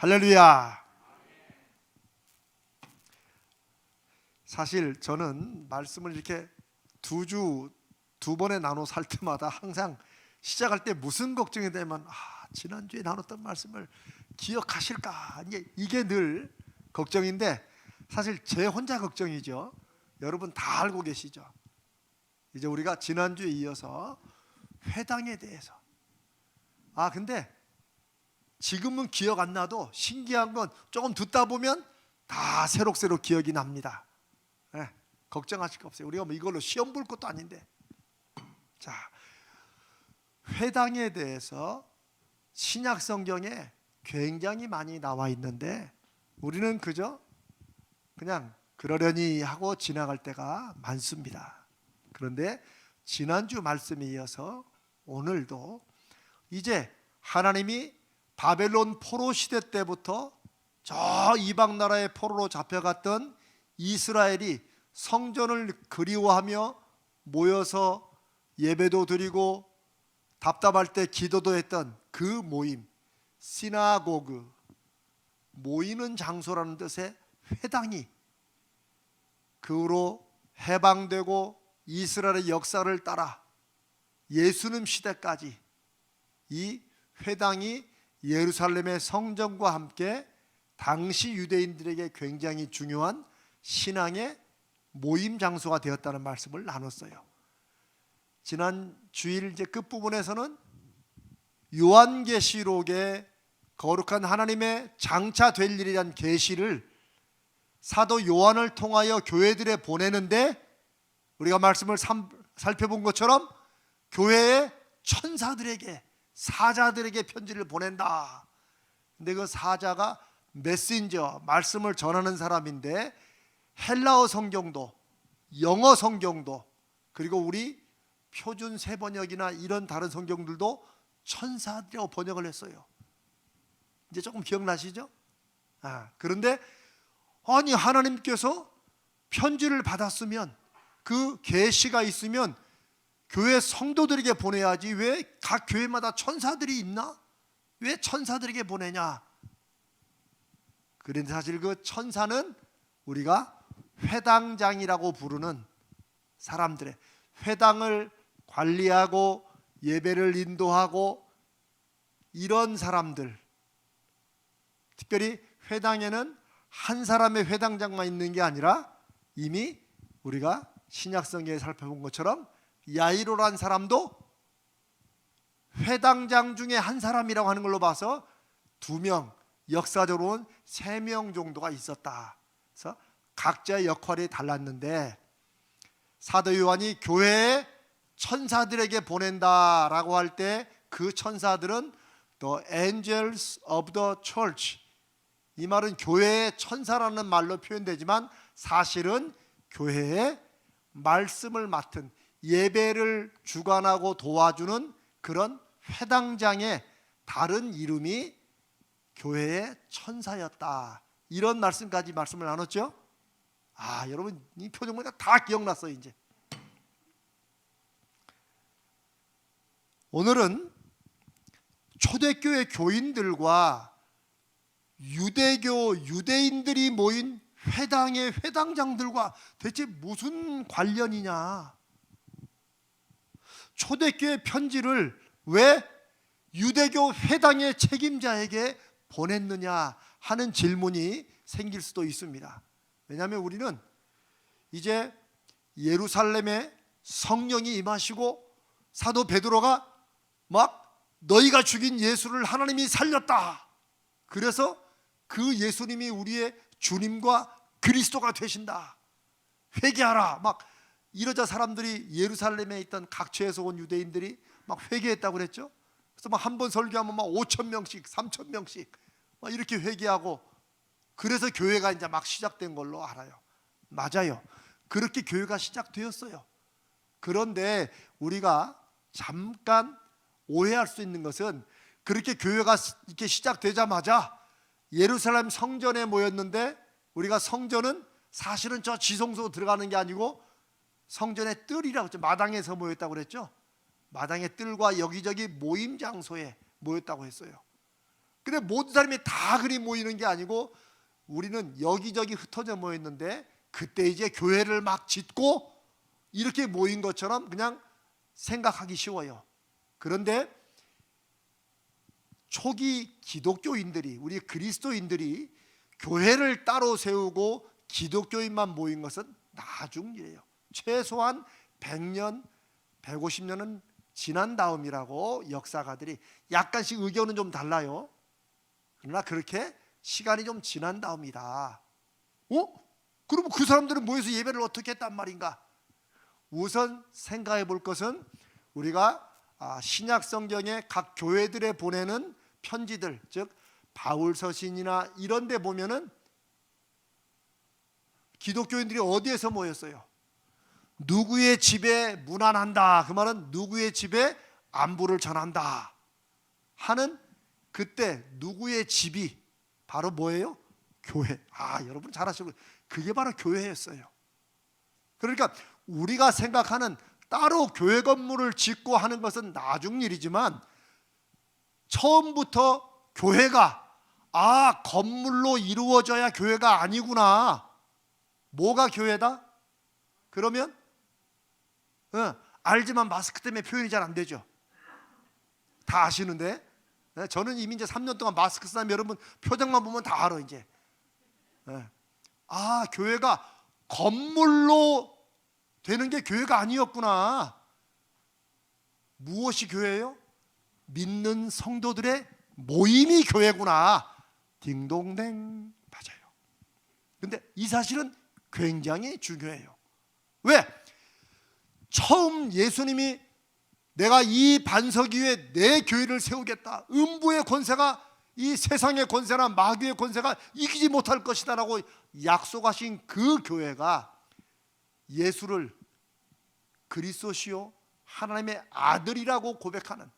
할렐루야. 사실 저는 말씀을 이렇게 두 번에 나눠 살 때마다 항상 시작할 때 무슨 걱정이 되면 지난주에 나눴던 말씀을 기억하실까, 이게 늘 걱정인데 사실 제 혼자 걱정이죠. 여러분 다 알고 계시죠. 이제 우리가 지난주에 이어서 회당에 대해서 근데 지금은 기억 안 나도 신기한 건 조금 듣다 보면 다 새록새록 기억이 납니다. 걱정하실 거 없어요. 우리가 이걸로 시험 볼 것도 아닌데. 자, 회당에 대해서 신약 성경에 굉장히 많이 나와 있는데 우리는 그냥 그러려니 하고 지나갈 때가 많습니다. 그런데 지난주 말씀에 이어서 오늘도 이제 하나님이 바벨론 포로 시대 때부터 저 이방 나라의 포로로 잡혀갔던 이스라엘이 성전을 그리워하며 모여서 예배도 드리고 답답할 때 기도도 했던 그 모임, 시나고그, 모이는 장소라는 뜻의 회당이 그 후로 해방되고 이스라엘의 역사를 따라 예수님 시대까지 이 회당이 예루살렘의 성전과 함께 당시 유대인들에게 굉장히 중요한 신앙의 모임 장소가 되었다는 말씀을 나눴어요. 지난 주일 이제 끝부분에서는 요한계시록에 거룩한 하나님의 장차 될 일에 대한 계시를 사도 요한을 통하여 교회들에 보내는데 우리가 말씀을 살펴본 것처럼 교회의 천사들에게, 사자들에게 편지를 보낸다. 근데 그 사자가 메신저, 말씀을 전하는 사람인데 헬라어 성경도 영어 성경도 그리고 우리 표준 세번역이나 이런 다른 성경들도 천사들이라고 번역을 했어요. 이제 조금 기억나시죠? 그런데 하나님께서 편지를 받았으면 그 계시가 있으면 교회 성도들에게 보내야지 왜 각 교회마다 천사들이 있나? 왜 천사들에게 보내냐? 그런데 사실 그 천사는 우리가 회당장이라고 부르는 사람들의, 회당을 관리하고 예배를 인도하고 이런 사람들, 특별히 회당에는 한 사람의 회당장만 있는 게 아니라 이미 우리가 신약성경에 살펴본 것처럼 야이로란 사람도 회당장 중에 한 사람이라고 하는 걸로 봐서 2명, 역사적으로는 3명 정도가 있었다. 그래서 각자의 역할이 달랐는데 사도 요한이 교회에 천사들에게 보낸다라고 할 때 그 천사들은 The Angels of the Church, 이 말은 교회의 천사라는 말로 표현되지만 사실은 교회의 말씀을 맡은, 예배를 주관하고 도와주는 그런 회당장의 다른 이름이 교회의 천사였다. 이런 말씀까지 말씀을 나눴죠. 여러분 이 표정 보니까 다 기억났어요. 이제 오늘은 초대교회 교인들과 유대인들이 모인 회당의 회당장들과 대체 무슨 관련이냐? 초대교회 편지를 왜 유대교 회당의 책임자에게 보냈느냐 하는 질문이 생길 수도 있습니다. 왜냐하면 우리는 이제 예루살렘에 성령이 임하시고 사도 베드로가 너희가 죽인 예수를 하나님이 살렸다. 그래서 그 예수님이 우리의 주님과 그리스도가 되신다. 회개하라. 이러자 사람들이 예루살렘에 있던 각처에서 온 유대인들이 회개했다고 그랬죠. 그래서 한 번 설교하면 5,000명씩, 3,000명씩 이렇게 회개하고, 그래서 교회가 이제 시작된 걸로 알아요. 맞아요. 그렇게 교회가 시작되었어요. 그런데 우리가 잠깐 오해할 수 있는 것은 그렇게 교회가 이렇게 시작되자마자 예루살렘 성전에 모였는데 우리가 성전은 사실은 저 지성소로 들어가는 게 아니고 성전의 뜰이라고 했죠. 마당에서 모였다고 그랬죠. 마당의 뜰과 여기저기 모임 장소에 모였다고 했어요. 근데 모든 사람이 다 그리 모이는 게 아니고 우리는 여기저기 흩어져 모였는데 그때 이제 교회를 막 짓고 이렇게 모인 것처럼 그냥 생각하기 쉬워요. 그런데 초기 기독교인들이, 우리 그리스도인들이 교회를 따로 세우고 기독교인만 모인 것은 나중 일이에요. 최소한 100년, 150년은 지난 다음이라고 역사가들이, 약간씩 의견은 좀 달라요. 그러나 그렇게 시간이 좀 지난 다음이다. 그러면 그 사람들은 모여서 예배를 어떻게 했단 말인가? 우선 생각해 볼 것은 우리가 신약 성경의 각 교회들에 보내는 편지들, 즉 바울 서신이나 이런 데 보면은 기독교인들이 어디에서 모였어요? 누구의 집에 문안한다. 그 말은 누구의 집에 안부를 전한다 하는, 그때 누구의 집이 바로 뭐예요? 교회. 여러분 잘 아시고, 그게 바로 교회였어요. 그러니까 우리가 생각하는 따로 교회 건물을 짓고 하는 것은 나중 일이지만, 처음부터 교회가 건물로 이루어져야 교회가 아니구나. 뭐가 교회다? 그러면 알지만 마스크 때문에 표현이 잘 안 되죠. 다 아시는데, 저는 이미 이제 3년 동안 마스크 쓰면 여러분 표정만 보면 다 알아 이제. 교회가 건물로 되는 게 교회가 아니었구나. 무엇이 교회예요? 믿는 성도들의 모임이 교회구나. 딩동댕. 맞아요. 근데 이 사실은 굉장히 중요해요. 왜? 처음 예수님이 내가 이 반석 위에 내 교회를 세우겠다, 음부의 권세가, 이 세상의 권세나 마귀의 권세가 이기지 못할 것이다 라고 약속하신 그 교회가 예수를 그리스도시요 하나님의 아들이라고 고백하는,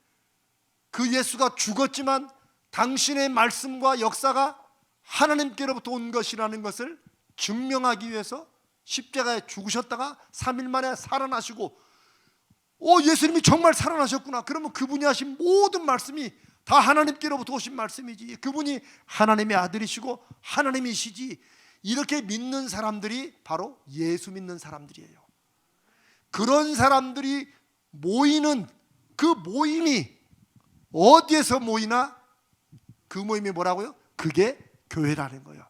그 예수가 죽었지만 당신의 말씀과 역사가 하나님께로부터 온 것이라는 것을 증명하기 위해서 십자가에 죽으셨다가 3일 만에 살아나시고, 예수님이 정말 살아나셨구나. 그러면 그분이 하신 모든 말씀이 다 하나님께로부터 오신 말씀이지, 그분이 하나님의 아들이시고 하나님이시지, 이렇게 믿는 사람들이 바로 예수 믿는 사람들이에요. 그런 사람들이 모이는 그 모임이 어디에서 모이나? 그 모임이 뭐라고요? 그게 교회라는 거예요.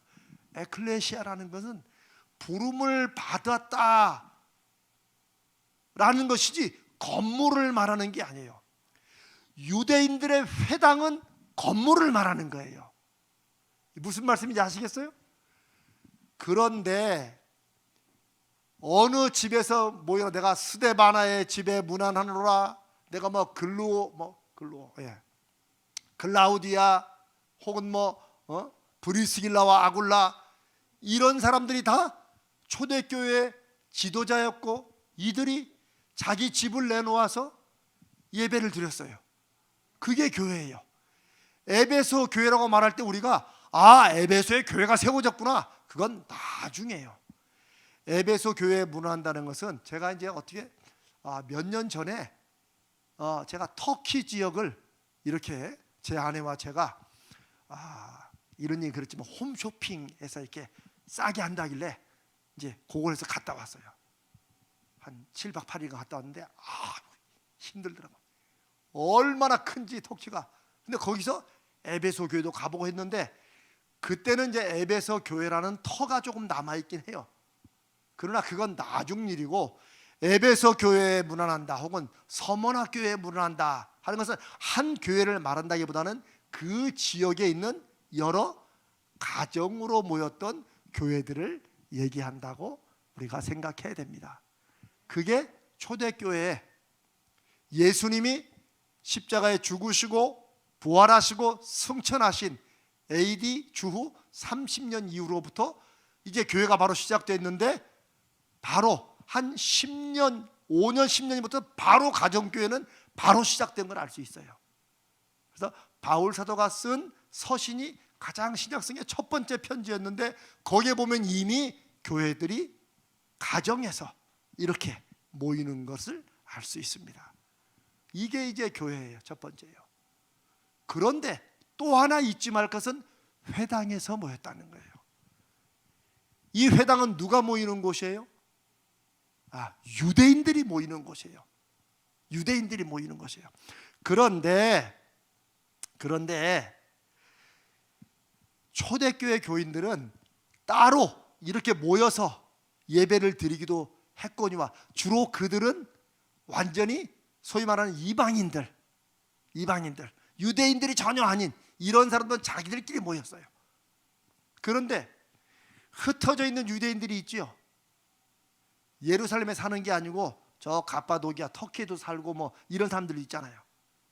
에클레시아라는 것은 부름을 받았다 라는 것이지 건물을 말하는 게 아니에요. 유대인들의 회당은 건물을 말하는 거예요. 무슨 말씀인지 아시겠어요? 그런데 어느 집에서 모여, 내가 스데바나의 집에 문안하노라, 내가 글라우디아 혹은 브리스길라와 아굴라, 이런 사람들이 다 초대교회 지도자였고, 이들이 자기 집을 내놓아서 예배를 드렸어요. 그게 교회예요. 에베소 교회라고 말할 때 우리가 에베소에 교회가 세워졌구나, 그건 나중이에요. 에베소 교회에 문안한다는 것은, 제가 이제 어떻게 몇 년 전에 제가 터키 지역을 이렇게 제 아내와 제가 이런 얘기 그랬지만 홈쇼핑에서 이렇게 싸게 한다길래 이제 그걸 해서 갔다 왔어요. 한 7박 8일 갔다 왔는데 힘들더라고. 얼마나 큰지 터키가. 근데 거기서 에베소 교회도 가보고 했는데, 그때는 이제 에베소 교회라는 터가 조금 남아있긴 해요. 그러나 그건 나중 일이고, 에베소 교회에 문안한다 혹은 서머나교회에 문안한다 하는 것은 한 교회를 말한다기보다는 그 지역에 있는 여러 가정으로 모였던 교회들을 얘기한다고 우리가 생각해야 됩니다. 그게 초대교회에 예수님이 십자가에 죽으시고 부활하시고 승천하신 AD 주후 30년 이후로부터 이제 교회가 바로 시작됐는데, 바로 한 10년, 5년, 10년부터 바로 가정교회는 바로 시작된 걸 알 수 있어요. 그래서 바울 사도가 쓴 서신이 가장 신약성의 첫 번째 편지였는데, 거기에 보면 이미 교회들이 가정에서 이렇게 모이는 것을 알 수 있습니다. 이게 이제 교회예요. 첫 번째예요. 그런데 또 하나 잊지 말 것은 회당에서 모였다는 거예요. 이 회당은 누가 모이는 곳이에요? 유대인들이 모이는 곳이에요. 유대인들이 모이는 곳이에요. 그런데 초대교회 교인들은 따로 이렇게 모여서 예배를 드리기도 했거니와 주로 그들은 완전히 소위 말하는 이방인들, 유대인들이 전혀 아닌 이런 사람들은 자기들끼리 모였어요. 그런데 흩어져 있는 유대인들이 있지요. 예루살렘에 사는 게 아니고 저 갑바도기아, 터키에도 살고 뭐 이런 사람들이 있잖아요.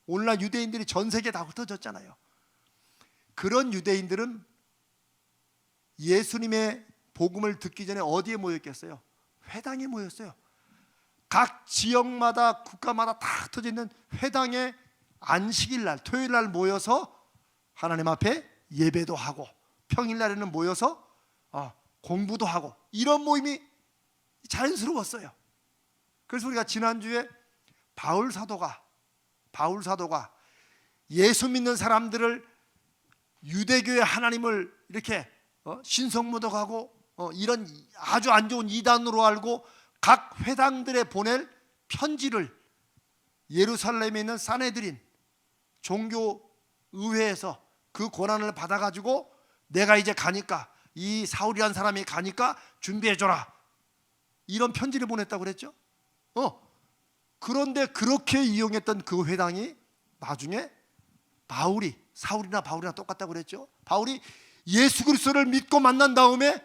오늘날 유대인들이 전 세계에 다 흩어졌잖아요. 그런 유대인들은 예수님의 복음을 듣기 전에 어디에 모였겠어요? 회당에 모였어요. 각 지역마다 국가마다 다 흩어져 있는 회당에 안식일날, 토요일날 모여서 하나님 앞에 예배도 하고 평일날에는 모여서 공부도 하고 이런 모임이 자연스러웠어요. 그래서 우리가 지난주에 바울 사도가 예수 믿는 사람들을 유대교의 하나님을 이렇게 신성모독하고 이런 아주 안 좋은 이단으로 알고 각 회당들에 보낼 편지를 예루살렘에 있는 산헤드린 종교의회에서 그 권한을 받아가지고 내가 이제 가니까 이 사울이라는 사람이 가니까 준비해줘라 이런 편지를 보냈다고 그랬죠. 그런데 그렇게 이용했던 그 회당이 나중에 사울이나 바울이나 똑같다고 그랬죠. 바울이 예수 그리스도를 믿고 만난 다음에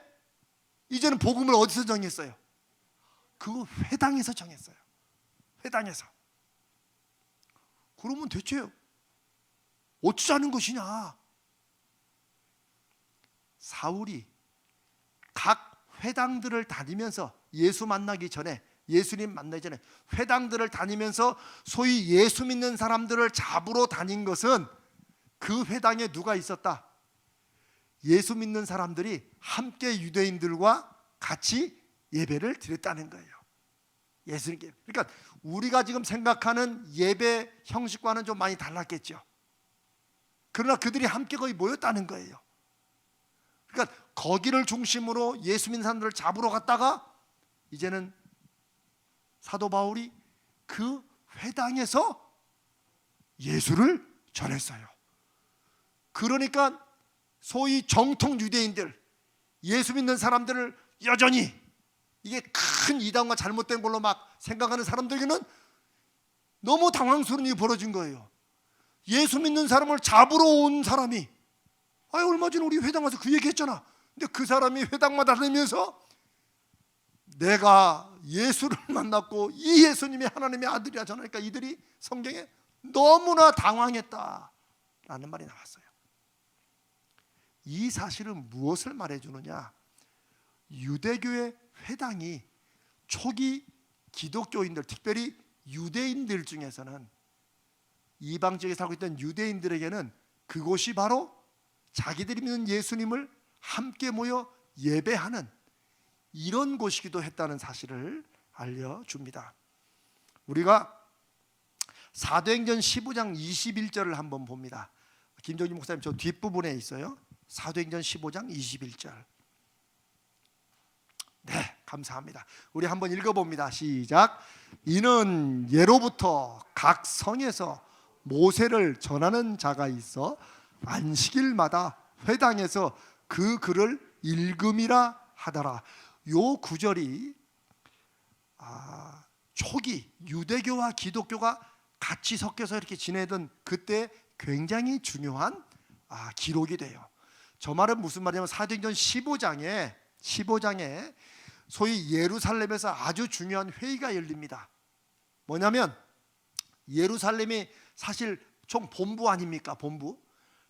이제는 복음을 어디서 정했어요? 그 회당에서 정했어요. 회당에서. 그러면 대체 어쩌자는 것이냐? 사울이 각 회당들을 다니면서 예수 만나기 전에, 예수님 만나기 전에 회당들을 다니면서 소위 예수 믿는 사람들을 잡으러 다닌 것은 그 회당에 누가 있었다? 예수 믿는 사람들이 함께 유대인들과 같이 예배를 드렸다는 거예요. 예수님께. 그러니까 우리가 지금 생각하는 예배 형식과는 좀 많이 달랐겠죠. 그러나 그들이 함께 거의 모였다는 거예요. 그러니까 거기를 중심으로 예수 믿는 사람들을 잡으러 갔다가 이제는 사도 바울이 그 회당에서 예수를 전했어요. 그러니까 소위 정통 유대인들, 예수 믿는 사람들을 여전히 이게 큰 이단과 잘못된 걸로 막 생각하는 사람들에게는 너무 당황스러운 일이 벌어진 거예요. 예수 믿는 사람을 잡으러 온 사람이 얼마 전에 우리 회당 와서 그 얘기 했잖아. 근데 그 사람이 회당마다 다니면서 내가 예수를 만났고 이 예수님이 하나님의 아들이야 전하니까 이들이 성경에 너무나 당황했다라는 말이 나왔어요. 이 사실은 무엇을 말해주느냐? 유대교의 회당이 초기 기독교인들, 특별히 유대인들 중에서는 이방 지역에 살고 있던 유대인들에게는 그곳이 바로 자기들이 믿는 예수님을 함께 모여 예배하는 이런 곳이기도 했다는 사실을 알려줍니다. 우리가 사도행전 15장 21절을 한번 봅니다. 김정진 목사님 저 뒷부분에 있어요. 사도행전 15장 21절. 네, 감사합니다. 우리 한번 읽어봅니다. 시작. 이는 예로부터 각 성에서 모세를 전하는 자가 있어 안식일마다 회당에서 그 글을 읽음이라 하더라. 요 구절이 초기 유대교와 기독교가 같이 섞여서 이렇게 지내던 그때 굉장히 중요한 기록이 돼요. 저 말은 무슨 말이냐면 사도행전 15장에 소위 예루살렘에서 아주 중요한 회의가 열립니다. 뭐냐면 예루살렘이 사실 총 본부 아닙니까? 본부.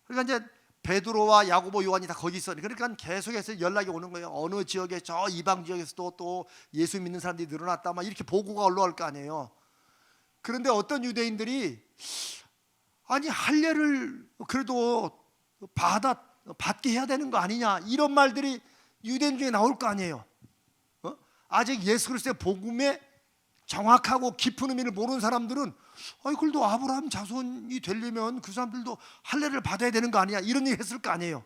그러니까 이제 베드로와 야고보, 요한이 다 거기 있어요. 그러니까 계속해서 연락이 오는 거예요. 어느 지역에 저 이방 지역에서도 또 예수 믿는 사람들이 늘어났다 막 이렇게 보고가 올라올 거 아니에요. 그런데 어떤 유대인들이 할례를 그래도 받게 해야 되는 거 아니냐 이런 말들이 유대인 중에 나올 거 아니에요. 아직 예수 그리스도의 복음에 정확하고 깊은 의미를 모르는 사람들은 그래도 아브라함 자손이 되려면 그 사람들도 할례를 받아야 되는 거 아니야, 이런 얘기 했을 거 아니에요.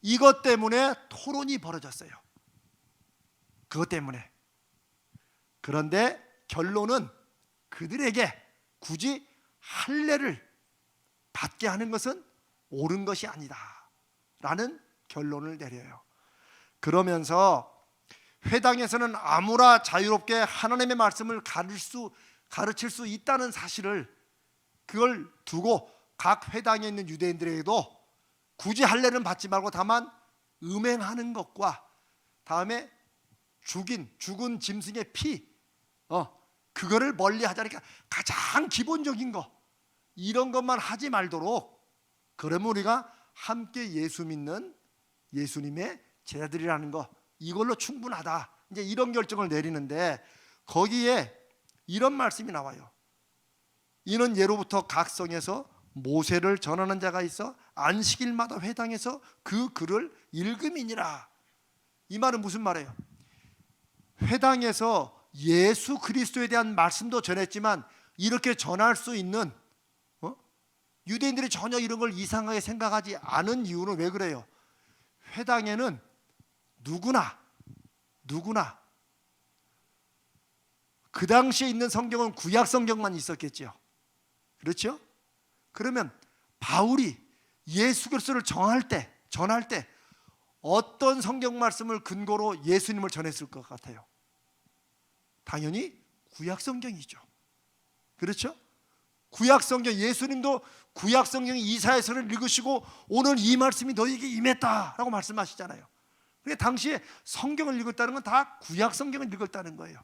이것 때문에 토론이 벌어졌어요. 그것 때문에. 그런데 결론은 그들에게 굳이 할례를 받게 하는 것은 옳은 것이 아니다 라는 결론을 내려요. 그러면서 회당에서는 아무나 자유롭게 하나님의 말씀을 가르칠 수 있다는 사실을, 그걸 두고 각 회당에 있는 유대인들에게도 굳이 할례는 받지 말고 다만 음행하는 것과 다음에 죽은 짐승의 피, 그거를 멀리 하자니까 가장 기본적인 거, 이런 것만 하지 말도록, 그러면 우리가 함께 예수 믿는 예수님의 제자들이라는 거, 이걸로 충분하다, 이제 이런 결정을 내리는데, 거기에 이런 말씀이 나와요. 이는 예로부터 각 성에서 모세를 전하는 자가 있어 안식일마다 회당에서 그 글을 읽음이니라. 이 말은 무슨 말이에요? 회당에서 예수 그리스도에 대한 말씀도 전했지만 이렇게 전할 수 있는 유대인들이 전혀 이런 걸 이상하게 생각하지 않은 이유는 왜 그래요? 회당에는 누구나 그 당시에 있는 성경은 구약 성경만 있었겠죠. 그렇죠? 그러면 바울이 예수 그리스도를 전할 때 어떤 성경 말씀을 근거로 예수님을 전했을 것 같아요? 당연히 구약 성경이죠. 그렇죠? 구약 성경, 예수님도 구약 성경 이사야서를 읽으시고 오늘 이 말씀이 너희에게 임했다라고 말씀하시잖아요. 그러니까 당시에 성경을 읽었다는 건 다 구약 성경을 읽었다는 거예요.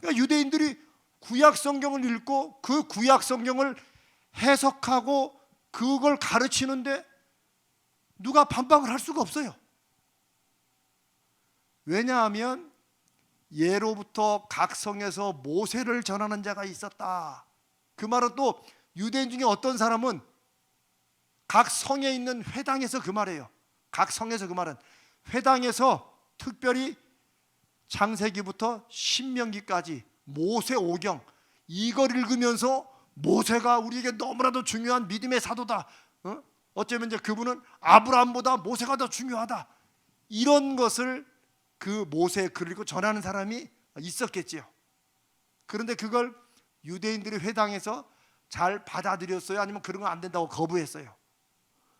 그러니까 유대인들이 구약 성경을 읽고 그 구약 성경을 해석하고 그걸 가르치는데 누가 반박을 할 수가 없어요. 왜냐하면 예로부터 각 성에서 모세를 전하는 자가 있었다. 그 말은 또 유대인 중에 어떤 사람은 각 성에 있는 회당에서 그 말이에요. 각 성에서 그 말은 회당에서 특별히 창세기부터 신명기까지 모세 오경, 이걸 읽으면서 모세가 우리에게 너무나도 중요한 믿음의 사도다, 어쩌면 이제 그분은 아브라함보다 모세가 더 중요하다, 이런 것을 그 모세의 글을 읽고 전하는 사람이 있었겠지요. 그런데 그걸 유대인들이 회당에서 잘 받아들였어요? 아니면 그런 거 안 된다고 거부했어요?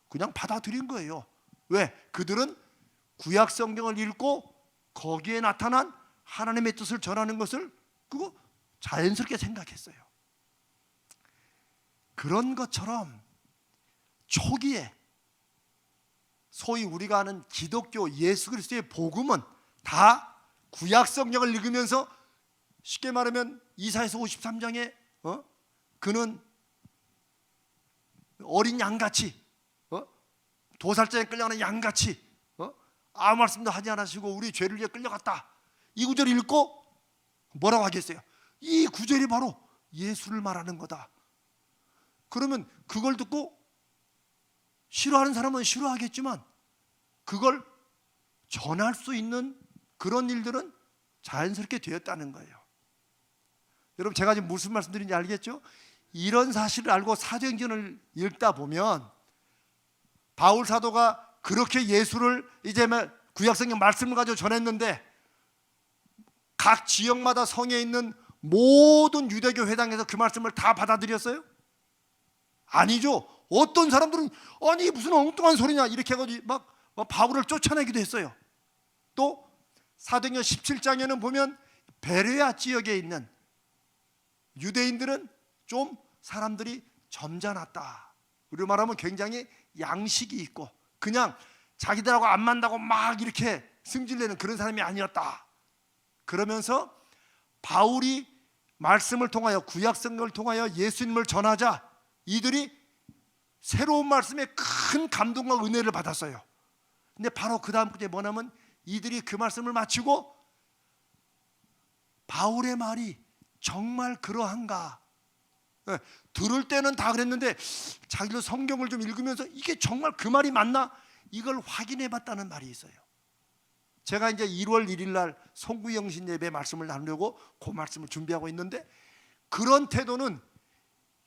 그냥 받아들인 거예요. 왜? 그들은 구약 성경을 읽고 거기에 나타난 하나님의 뜻을 전하는 것을 그거 자연스럽게 생각했어요. 그런 것처럼 초기에 소위 우리가 아는 기독교 예수 그리스도의 복음은 다 구약 성경을 읽으면서, 쉽게 말하면 이사야서 53장에 그는 어린 양같이, 도살장에 끌려가는 양같이 아무 말씀도 하지 않으시고 우리 죄를 위해 끌려갔다, 이 구절을 읽고 뭐라고 하겠어요? 이 구절이 바로 예수를 말하는 거다. 그러면 그걸 듣고 싫어하는 사람은 싫어하겠지만 그걸 전할 수 있는 그런 일들은 자연스럽게 되었다는 거예요. 여러분, 제가 지금 무슨 말씀드리는지 알겠죠? 이런 사실을 알고 사도행전을 읽다 보면 바울 사도가 그렇게 예수를 이제 구약성경 말씀을 가지고 전했는데 각 지역마다 성에 있는 모든 유대교 회당에서 그 말씀을 다 받아들였어요? 아니죠. 어떤 사람들은 아니 무슨 엉뚱한 소리냐 이렇게 해가지고 막 바울을 쫓아내기도 했어요. 또 사도행전 17장에는 보면 베레아 지역에 있는 유대인들은 좀 사람들이 점잖았다. 우리로 말하면 굉장히 양식이 있고 그냥 자기들하고 안 맞는다고 막 이렇게 승질내는 그런 사람이 아니었다. 그러면서 바울이 말씀을 통하여 구약 성경을 통하여 예수님을 전하자 이들이 새로운 말씀에 큰 감동과 은혜를 받았어요. 근데 바로 그 다음 게 뭐냐면 이들이 그 말씀을 마치고 바울의 말이 정말 그러한가, 들을 때는 다 그랬는데 자기도 성경을 좀 읽으면서 이게 정말 그 말이 맞나, 이걸 확인해 봤다는 말이 있어요. 제가 이제 1월 1일 날 송구영신 예배 말씀을 나누려고 그 말씀을 준비하고 있는데, 그런 태도는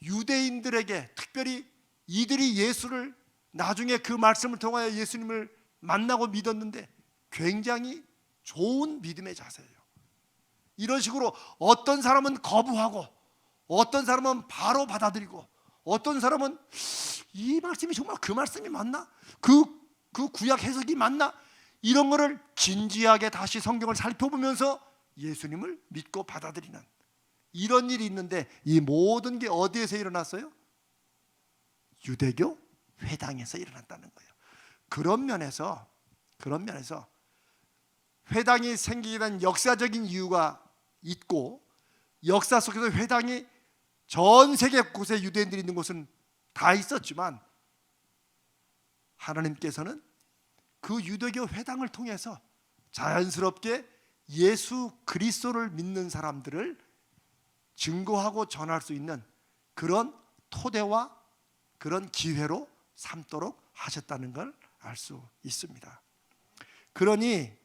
유대인들에게, 특별히 이들이 예수를 나중에 그 말씀을 통하여 예수님을 만나고 믿었는데 굉장히 좋은 믿음의 자세예요. 이런 식으로 어떤 사람은 거부하고, 어떤 사람은 바로 받아들이고, 어떤 사람은 이 말씀이 정말 그 말씀이 맞나? 그 구약 해석이 맞나? 이런 거를 진지하게 다시 성경을 살펴보면서 예수님을 믿고 받아들이는 이런 일이 있는데, 이 모든 게 어디에서 일어났어요? 유대교 회당에서 일어났다는 거예요. 그런 면에서 회당이 생기게 된 역사적인 이유가 있고, 역사 속에서 회당이 전 세계 곳에 유대인들이 있는 곳은 다 있었지만, 하나님께서는 그 유대교 회당을 통해서 자연스럽게 예수 그리스도를 믿는 사람들을 증거하고 전할 수 있는 그런 토대와 그런 기회로 삼도록 하셨다는 걸 알 수 있습니다. 그러니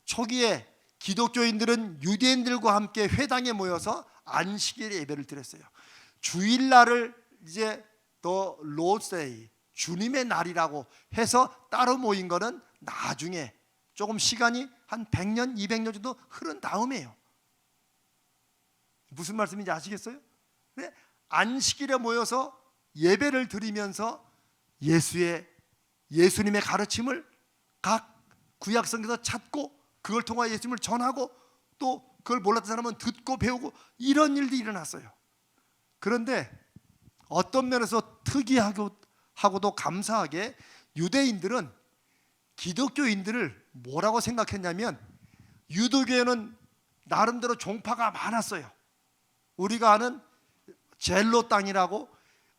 초기에 기독교인들은 유대인들과 함께 회당에 모여서 안식일 예배를 드렸어요. 주일날을 이제 더 로세이, 주님의 날이라고 해서 따로 모인 거는 나중에 조금 시간이 한 100년, 200년 정도 흐른 다음에요. 무슨 말씀인지 아시겠어요? 안식일에 모여서 예배를 드리면서 예수님의 가르침을 각 구약성에서 찾고, 그걸 통해 예수님을 전하고, 또 그걸 몰랐던 사람은 듣고 배우고, 이런 일도 일어났어요. 그런데 어떤 면에서 특이하고도 감사하게 유대인들은 기독교인들을 뭐라고 생각했냐면, 유대교에는 나름대로 종파가 많았어요. 우리가 아는 젤로 땅이라고,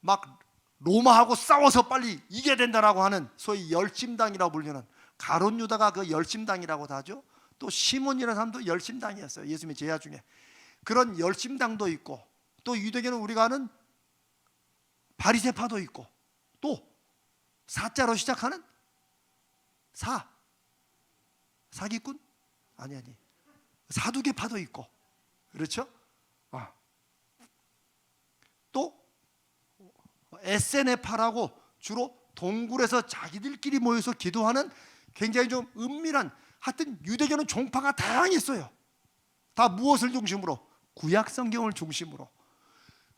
막 로마하고 싸워서 빨리 이겨야 된다라고 하는 소위 열심당이라고 불리는, 가룟 유다가 그 열심당이라고도 하죠. 또 시몬이라는 사람도 열심당이었어요. 예수님의 제자 중에. 그런 열심당도 있고, 또 유대교는 우리가 아는 바리새파도 있고, 또 사자로 시작하는 사기꾼? 아니 사두개파도 있고, 그렇죠? 또 에세네파라고 주로 동굴에서 자기들끼리 모여서 기도하는 굉장히 좀 은밀한, 하여튼 유대교는 종파가 다양했어요. 다 무엇을 중심으로? 구약 성경을 중심으로.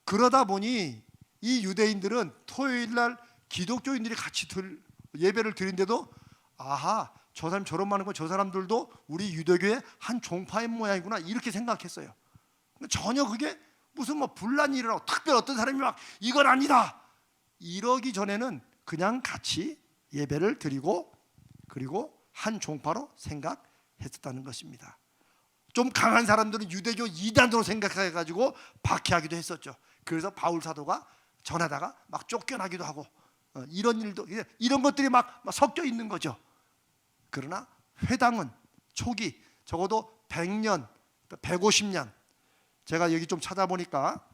그러다 보니 이 유대인들은 토요일날 기독교인들이 같이 예배를 드린데도, 아하, 저 사람 저런 많은 거, 저 사람들도 우리 유대교의 한 종파의 모양이구나, 이렇게 생각했어요. 전혀 그게 무슨 분란이 일어나고 특별 어떤 사람이 막 이건 아니다 이러기 전에는 그냥 같이 예배를 드리고, 그리고 한 종파로 생각했었다는 것입니다. 좀 강한 사람들은 유대교 이단으로 생각해가지고 박해하기도 했었죠. 그래서 바울 사도가 전하다가 막 쫓겨나기도 하고, 이런 일도, 이런 것들이 막 섞여 있는 거죠. 그러나 회당은 초기 적어도 100년, 150년, 제가 여기 좀 찾아보니까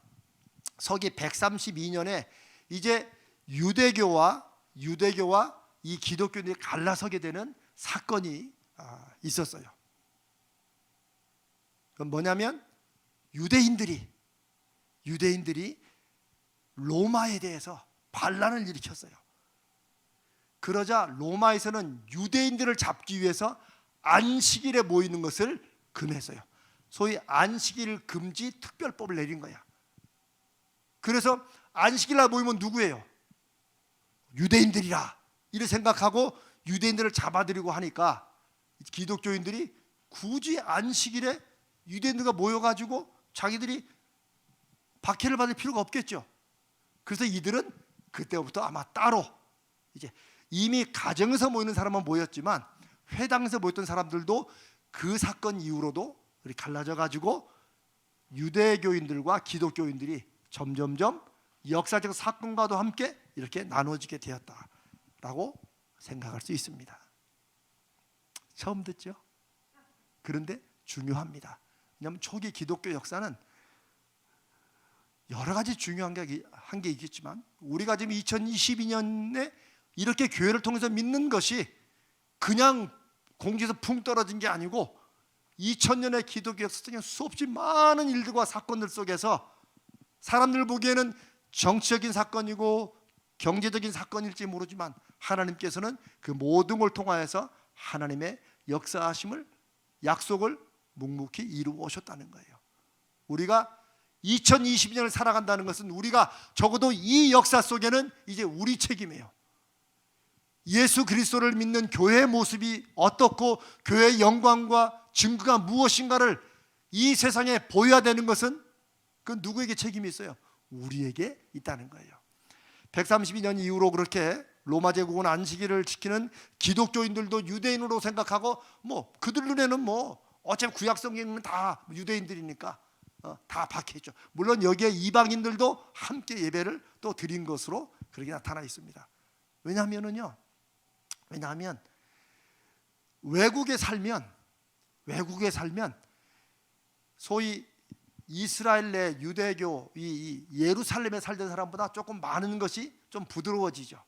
서기 132년에 이제 유대교와 이 기독교인들이 갈라서게 되는 사건이 있었어요. 그건 뭐냐면, 유대인들이 로마에 대해서 반란을 일으켰어요. 그러자 로마에서는 유대인들을 잡기 위해서 안식일에 모이는 것을 금했어요. 소위 안식일 금지 특별법을 내린 거야. 그래서 안식일날 모이면 누구예요? 유대인들이라 이를 생각하고 유대인들을 잡아들이고 하니까, 기독교인들이 굳이 안식일에 유대인들과 모여가지고 자기들이 박해를 받을 필요가 없겠죠. 그래서 이들은 그때부터 아마 따로, 이제 이미 가정에서 모이는 사람은 모였지만 회당에서 모였던 사람들도 그 사건 이후로도 갈라져 가지고 유대교인들과 기독교인들이 점점점 역사적 사건과도 함께 이렇게 나눠지게 되었다라고 생각할 수 있습니다. 처음 듣죠? 그런데 중요합니다. 왜냐하면 초기 기독교 역사는 여러 가지 중요한 게 한 게 있겠지만, 우리가 지금 2022년에 이렇게 교회를 통해서 믿는 것이 그냥 공중에서 붕 떨어진 게 아니고 2000년의 기독교 역사 속에 수없이 많은 일들과 사건들 속에서 사람들 보기에는 정치적인 사건이고 경제적인 사건일지 모르지만 하나님께서는 그 모든 걸 통하여서 하나님의 역사하심을, 약속을 묵묵히 이루어 오셨다는 거예요. 우리가 2020년을 살아간다는 것은 우리가 적어도 이 역사 속에는 이제 우리 책임이에요. 예수 그리스도를 믿는 교회의 모습이 어떻고 교회의 영광과 증거가 무엇인가를 이 세상에 보여야 되는 것은 그 누구에게 책임이 있어요? 우리에게 있다는 거예요. 132년 이후로 그렇게 로마 제국은 안식일을 지키는 기독교인들도 유대인으로 생각하고 뭐 그들 눈에는 뭐 어차피 구약 성경은 다 유대인들이니까 다 박혀있죠. 물론 여기에 이방인들도 함께 예배를 또 드린 것으로 그렇게 나타나 있습니다. 왜냐하면 외국에 살면 소위 이스라엘 내 유대교 이 예루살렘에 살던 사람보다 조금 많은 것이 좀 부드러워지죠.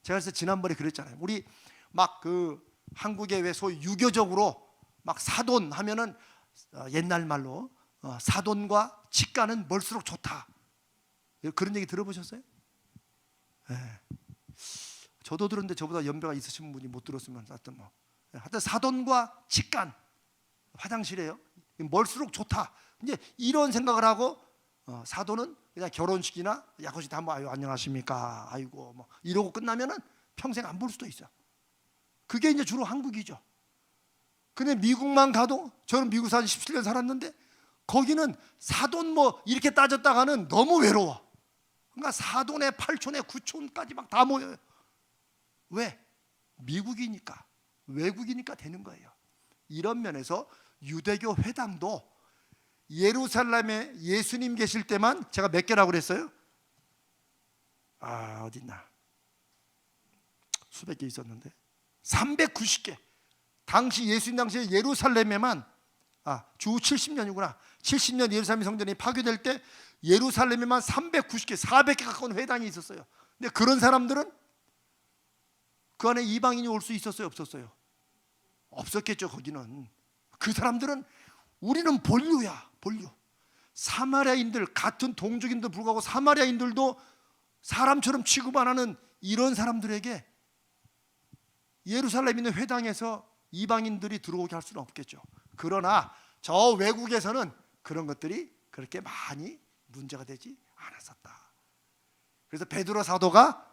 제가 그래서 지난번에 그랬잖아요. 우리 막 그 한국에 왜 소위 유교적으로 막 사돈 하면은 옛날 말로 사돈과 직가는 멀수록 좋다. 그런 얘기 들어보셨어요? 네. 저도 들었는데 저보다 연배가 있으신 분이 못 들었으면 하여튼 사돈과 직간 화장실에요. 멀수록 좋다. 이제 이런 생각을 하고 사돈은 그냥 결혼식이나 약혼식 때 한번 아유 안녕하십니까 아이고 뭐 이러고 끝나면은 평생 안 볼 수도 있어요. 그게 이제 주로 한국이죠. 근데 미국만 가도 저는 미국에서 한 17년 살았는데 거기는 사돈 뭐 이렇게 따졌다가는 너무 외로워. 그러니까 사돈의 8촌에 9촌까지 막 다 모여요. 왜? 미국이니까, 외국이니까 되는 거예요. 이런 면에서 유대교 회당도 예루살렘에 예수님 계실 때만 제가 몇 개라고 그랬어요? 어딨나? 수백 개 있었는데 390개. 당시 예수님 당시에 예루살렘에만 주 70년이구나. 70년 예루살렘 성전이 파괴될 때 예루살렘에만 390개, 400개 가까운 회당이 있었어요. 근데 그런 사람들은 그 안에 이방인이 올 수 있었어요, 없었어요? 없었겠죠. 거기는 그 사람들은 우리는 본류야, 본류. 사마리아인들 같은 동족인들 불구하고 사마리아인들도 사람처럼 취급 안 하는 이런 사람들에게 예루살렘 있는 회당에서 이방인들이 들어오게 할 수는 없겠죠. 그러나 저 외국에서는 그런 것들이 그렇게 많이 문제가 되지 않았었다. 그래서 베드로 사도가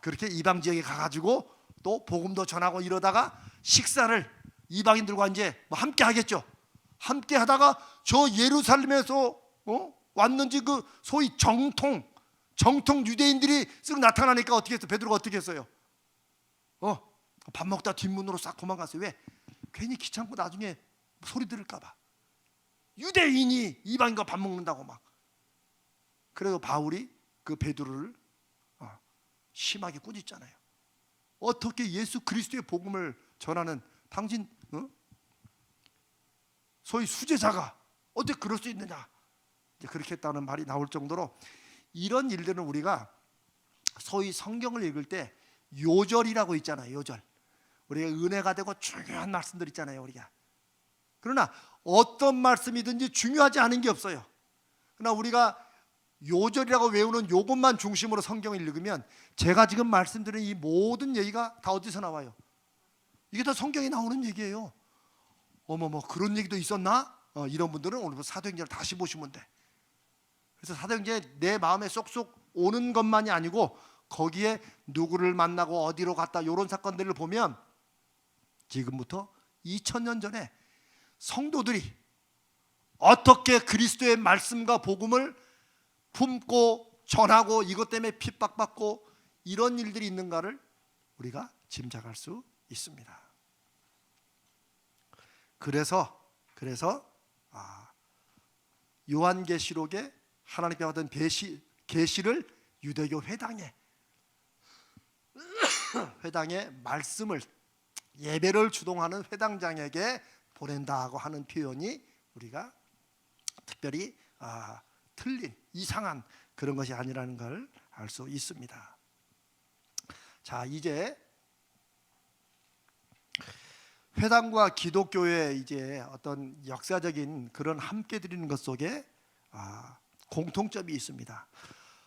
그렇게 이방 지역에 가가지고 또 복음도 전하고 이러다가 식사를 이방인들과 이제 뭐 함께 하겠죠. 함께 하다가 저 예루살렘에서 왔는지 그 소위 정통 유대인들이 쓱 나타나니까 어떻게 했어요? 베드로가 어떻게 했어요? 밥 먹다 뒷문으로 싹 도망갔어요. 왜? 괜히 귀찮고 나중에 소리 들을까봐. 유대인이 이방인과 밥 먹는다고 막. 그래서 바울이 그 베드로를 심하게 꾸짖잖아요. 어떻게 예수 그리스도의 복음을 전하는 당신 소위 수제자가 어떻게 그럴 수 있느냐. 이제 그렇게 했다는 말이 나올 정도로 이런 일들은 우리가 소위 성경을 읽을 때 요절이라고 있잖아요. 요절. 우리가 은혜가 되고 중요한 말씀들 있잖아요. 우리가. 그러나 어떤 말씀이든지 중요하지 않은 게 없어요. 그러나 우리가 요절이라고 외우는 요것만 중심으로 성경을 읽으면 제가 지금 말씀드린 이 모든 얘기가 다 어디서 나와요? 이게 다 성경에 나오는 얘기예요. 어머머 그런 얘기도 있었나? 이런 분들은 오늘 사도행전을 다시 보시면 돼. 그래서 사도행전에 내 마음에 쏙쏙 오는 것만이 아니고 거기에 누구를 만나고 어디로 갔다 이런 사건들을 보면 지금부터 2000년 전에 성도들이 어떻게 그리스도의 말씀과 복음을 품고 전하고 이것 때문에 핍박받고 이런 일들이 있는가를 우리가 짐작할 수 있습니다. 그래서 요한계시록에 하나님께 받은 계시를 유대교 회당에 말씀을 예배를 주동하는 회당장에게 보낸다고 하는 표현이 우리가 특별히 틀린 이상한 그런 것이 아니라는 걸 알 수 있습니다. 자, 이제 회당과 기독교의 이제 어떤 역사적인 그런 함께 드리는 것 속에 공통점이 있습니다.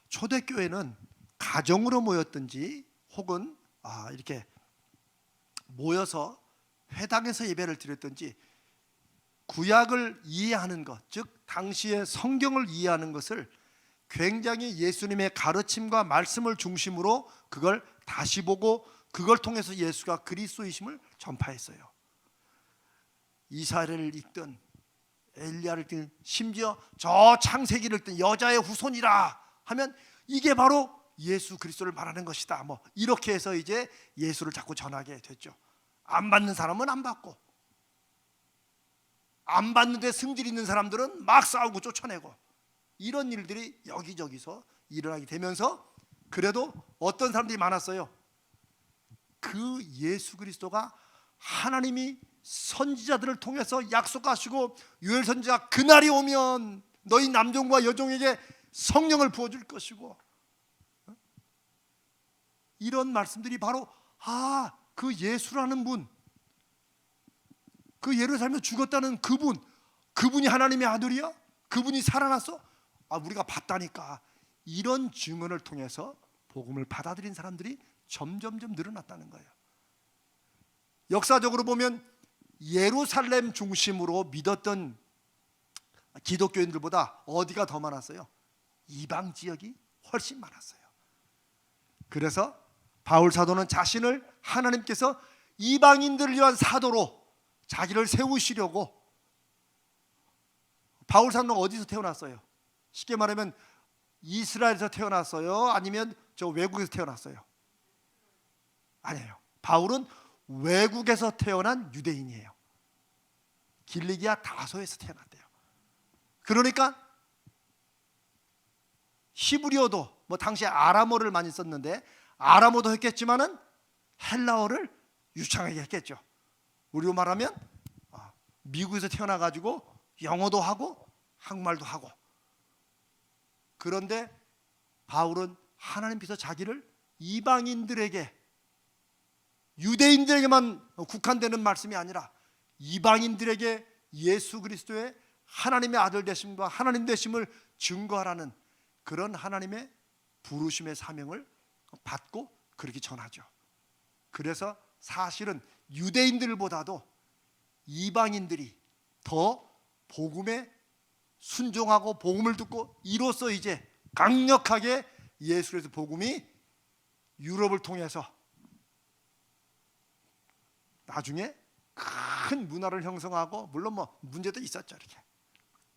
초대교회는 가정으로 모였든지 혹은 이렇게 모여서 회당에서 예배를 드렸든지 구약을 이해하는 것, 즉 당시의 성경을 이해하는 것을 굉장히 예수님의 가르침과 말씀을 중심으로 그걸 다시 보고 그걸 통해서 예수가 그리스도이심을 전파했어요. 이사야를 읽든 엘리야를 읽든 심지어 저 창세기를 읽든 여자의 후손이라 하면 이게 바로 예수 그리스도를 말하는 것이다. 뭐 이렇게 해서 이제 예수를 자꾸 전하게 됐죠. 안 받는 사람은 안 받고, 안 받는데 승질 있는 사람들은 막 싸우고 쫓아내고, 이런 일들이 여기저기서 일어나게 되면서 그래도 어떤 사람들이 많았어요. 그 예수 그리스도가 하나님이 선지자들을 통해서 약속하시고 요엘 선지자 그날이 오면 너희 남종과 여종에게 성령을 부어줄 것이고, 이런 말씀들이 바로 그 예수라는 분, 그 예루살렘에 죽었다는 그분이 하나님의 아들이야? 그분이 살아났어? 우리가 봤다니까. 이런 증언을 통해서 복음을 받아들인 사람들이 점점점 늘어났다는 거예요. 역사적으로 보면 예루살렘 중심으로 믿었던 기독교인들보다 어디가 더 많았어요? 이방 지역이 훨씬 많았어요. 그래서 바울 사도는 자신을 하나님께서 이방인들을 위한 사도로 자기를 세우시려고, 바울 사도는 어디서 태어났어요? 쉽게 말하면 이스라엘에서 태어났어요? 아니면 저 외국에서 태어났어요? 아니에요. 바울은 외국에서 태어난 유대인이에요. 길리기아 다소에서 태어났대요. 그러니까 히브리어도 뭐 당시에 아람어를 많이 썼는데 아람어도 했겠지만은 헬라어를 유창하게 했겠죠. 우리로 말하면 미국에서 태어나 가지고 영어도 하고 한국말도 하고. 그런데 바울은 하나님께서 자기를 이방인들에게, 유대인들에게만 국한되는 말씀이 아니라 이방인들에게 예수 그리스도의 하나님의 아들 되심과 하나님 되심을 증거하라는 그런 하나님의 부르심의 사명을 받고 그렇게 전하죠. 그래서 사실은 유대인들보다도 이방인들이 더 복음에 순종하고 복음을 듣고 이로써 이제 강력하게 예수 그리스도 복음이 유럽을 통해서 나중에 큰 문화를 형성하고, 물론 뭐 문제도 있었죠. 이렇게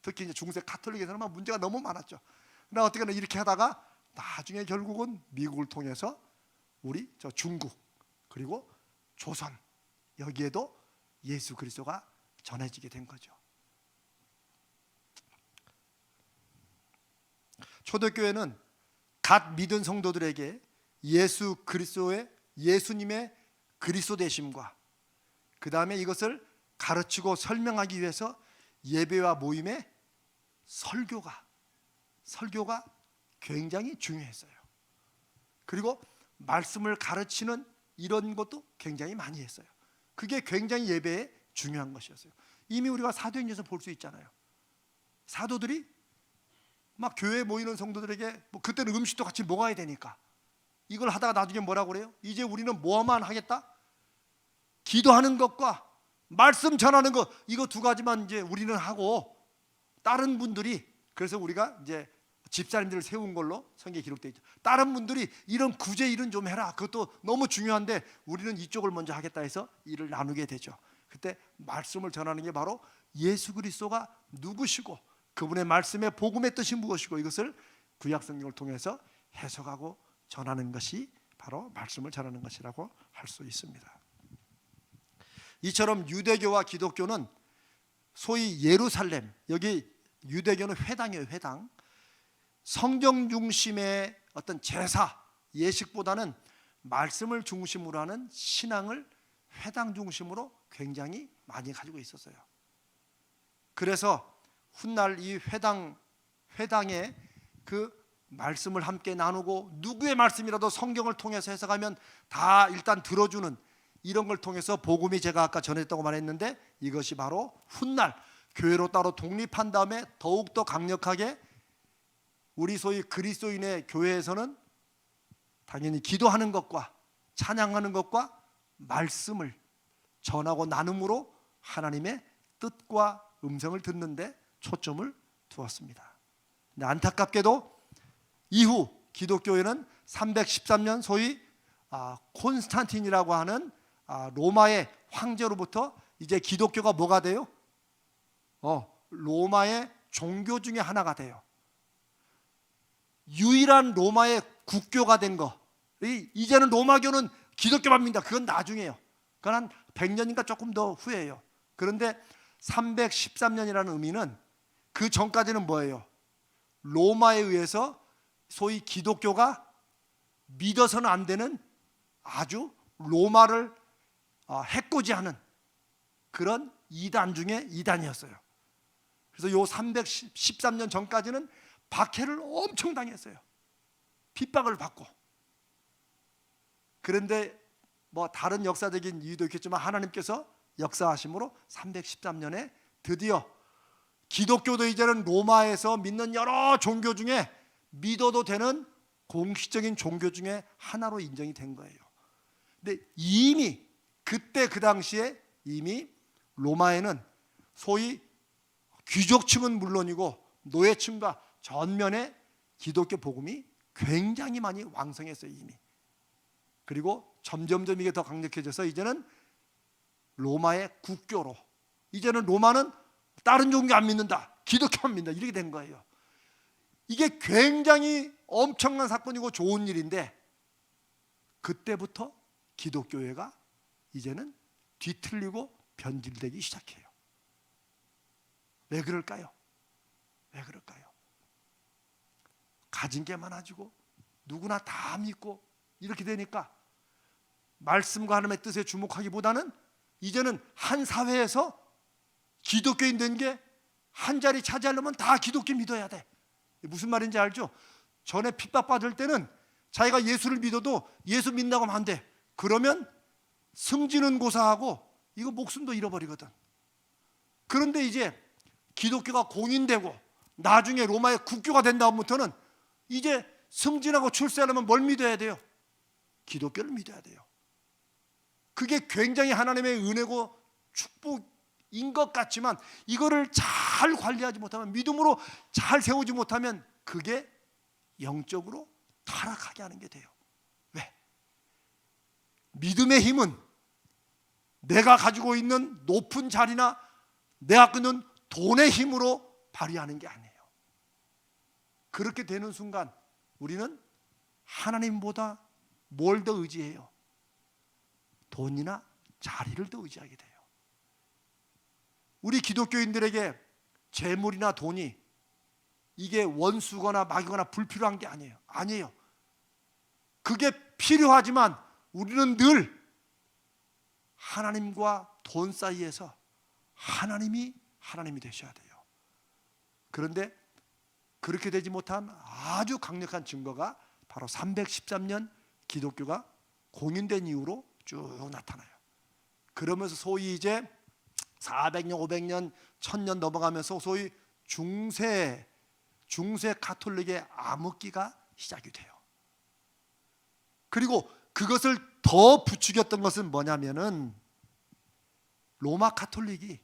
특히 이제 중세 가톨릭에서는 문제가 너무 많았죠. 그러나 어떻게나 이렇게 하다가 나중에 결국은 미국을 통해서 우리 저 중국 그리고 조선, 여기에도 예수 그리스도가 전해지게 된 거죠. 초대교회는 갓 믿은 성도들에게 예수 그리스도의, 예수님의 그리스도 되심과 그 다음에 이것을 가르치고 설명하기 위해서 예배와 모임의 설교가 굉장히 중요했어요. 그리고 말씀을 가르치는 이런 것도 굉장히 많이 했어요. 그게 굉장히 예배에 중요한 것이었어요. 이미 우리가 사도행전에서 볼 수 있잖아요. 사도들이 막 교회에 모이는 성도들에게 그때는 음식도 같이 먹어야 되니까 이걸 하다가 나중에 뭐라고 그래요? 이제 우리는 뭐만 하겠다? 기도하는 것과 말씀 전하는 것, 이거 두 가지만 이제 우리는 하고, 다른 분들이, 그래서 우리가 이제 집사님들을 세운 걸로 성경에 기록되어 있죠. 다른 분들이 이런 구제 일은 좀 해라. 그것도 너무 중요한데 우리는 이쪽을 먼저 하겠다 해서 일을 나누게 되죠. 그때 말씀을 전하는 게 바로 예수 그리스도가 누구시고 그분의 말씀의 복음의 뜻이 무엇이고, 이것을 구약 성경을 통해서 해석하고 전하는 것이 바로 말씀을 전하는 것이라고 할 수 있습니다. 이처럼 유대교와 기독교는 소위 예루살렘, 여기 유대교는 회당이에요. 회당. 성경 중심의 어떤 제사, 예식보다는 말씀을 중심으로 하는 신앙을 회당 중심으로 굉장히 많이 가지고 있었어요. 그래서 훗날 이 회당에 그 말씀을 함께 나누고, 누구의 말씀이라도 성경을 통해서 해석하면 다 일단 들어주는 이런 걸 통해서 복음이 제가 아까 전했다고 말했는데 이것이 바로 훗날 교회로 따로 독립한 다음에 더욱더 강력하게 우리 소위 그리스도인의 교회에서는 당연히 기도하는 것과 찬양하는 것과 말씀을 전하고 나눔으로 하나님의 뜻과 음성을 듣는데 초점을 두었습니다. 근데 안타깝게도 이후 기독교회는 313년 소위 콘스탄틴이라고 하는 로마의 황제로부터 이제 기독교가 뭐가 돼요? 로마의 종교 중에 하나가 돼요. 유일한 로마의 국교가 된 거. 이제는 로마교는 기독교만 믿는다. 그건 나중이에요. 그건 한 100년인가 조금 더 후에요. 그런데 313년이라는 의미는 그 전까지는 뭐예요? 로마에 의해서 소위 기독교가 믿어서는 안 되는 아주 로마를 해코지하는 그런 이단 중에 이단이었어요. 그래서 요 313년 전까지는 박해를 엄청 당했어요. 핍박을 받고. 그런데 뭐 다른 역사적인 이유도 있겠지만 하나님께서 역사하심으로 313년에 드디어 기독교도 이제는 로마에서 믿는 여러 종교 중에 믿어도 되는 공식적인 종교 중에 하나로 인정이 된 거예요. 근데 이미 그때 그 당시에 이미 로마에는 소위 귀족층은 물론이고 노예층과 전면에 기독교 복음이 굉장히 많이 왕성했어요 이미. 그리고 점점점 이게 더 강력해져서 이제는 로마의 국교로, 이제는 로마는 다른 종교 안 믿는다, 기독교만 믿는다, 이렇게 된 거예요. 이게 굉장히 엄청난 사건이고 좋은 일인데 그때부터 기독교회가 이제는 뒤틀리고 변질되기 시작해요. 왜 그럴까요? 왜 그럴까요? 가진 게 많아지고 누구나 다 믿고 이렇게 되니까 말씀과 하나님의 뜻에 주목하기보다는 이제는 한 사회에서 기독교인 된 게 한 자리 차지하려면 다 기독교 믿어야 돼. 무슨 말인지 알죠? 전에 핍박받을 때는 자기가 예수를 믿어도 예수 믿는다고 하면 안 돼. 그러면 승진은 고사하고 이거 목숨도 잃어버리거든. 그런데 이제 기독교가 공인되고 나중에 로마의 국교가 된 다음부터는 이제 승진하고 출세하려면 뭘 믿어야 돼요? 기독교를 믿어야 돼요. 그게 굉장히 하나님의 은혜고 축복인 것 같지만 이거를 잘 관리하지 못하면, 믿음으로 잘 세우지 못하면 그게 영적으로 타락하게 하는 게 돼요. 왜? 믿음의 힘은 내가 가지고 있는 높은 자리나 내가 갖고 있는 돈의 힘으로 발휘하는 게 아니에요. 그렇게 되는 순간 우리는 하나님보다 뭘 더 의지해요? 돈이나 자리를 더 의지하게 돼요. 우리 기독교인들에게 재물이나 돈이 이게 원수거나 막이거나 불필요한 게 아니에요. 아니에요. 그게 필요하지만 우리는 늘 하나님과 돈 사이에서 하나님이 되셔야 돼요. 그런데 그렇게 되지 못한 아주 강력한 증거가 바로 313년 기독교가 공인된 이후로 쭉 나타나요. 그러면서 소위 이제 400년, 500년, 1000년 넘어가면서 소위 중세 가톨릭의 암흑기가 시작이 돼요. 그리고 그것을 더 부추겼던 것은 뭐냐면은 로마 가톨릭이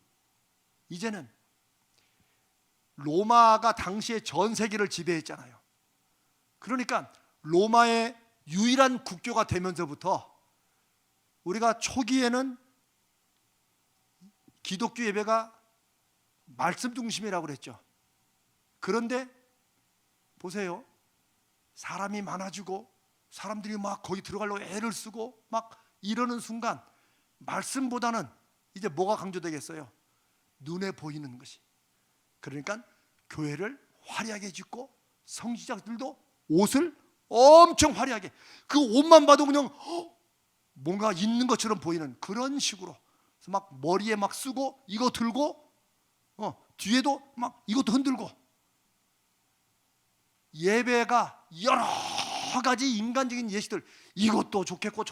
이제는 로마가 당시에 전 세계를 지배했잖아요. 그러니까 로마의 유일한 국교가 되면서부터 우리가 초기에는 기독교 예배가 말씀 중심이라고 그랬죠. 그런데 보세요. 사람이 많아지고 사람들이 막 거기 들어가려고 애를 쓰고 막 이러는 순간 말씀보다는 이제 뭐가 강조되겠어요? 눈에 보이는 것이. 그러니까 교회를 화려하게 짓고 성지자들도 옷을 엄청 화려하게, 그 옷만 봐도 그냥 뭔가 있는 것처럼 보이는 그런 식으로, 그래서 막 머리에 막 쓰고 이거 들고 뒤에도 막 이것도 흔들고, 예배가 여러 가지 인간적인 예시들, 이것도 좋겠고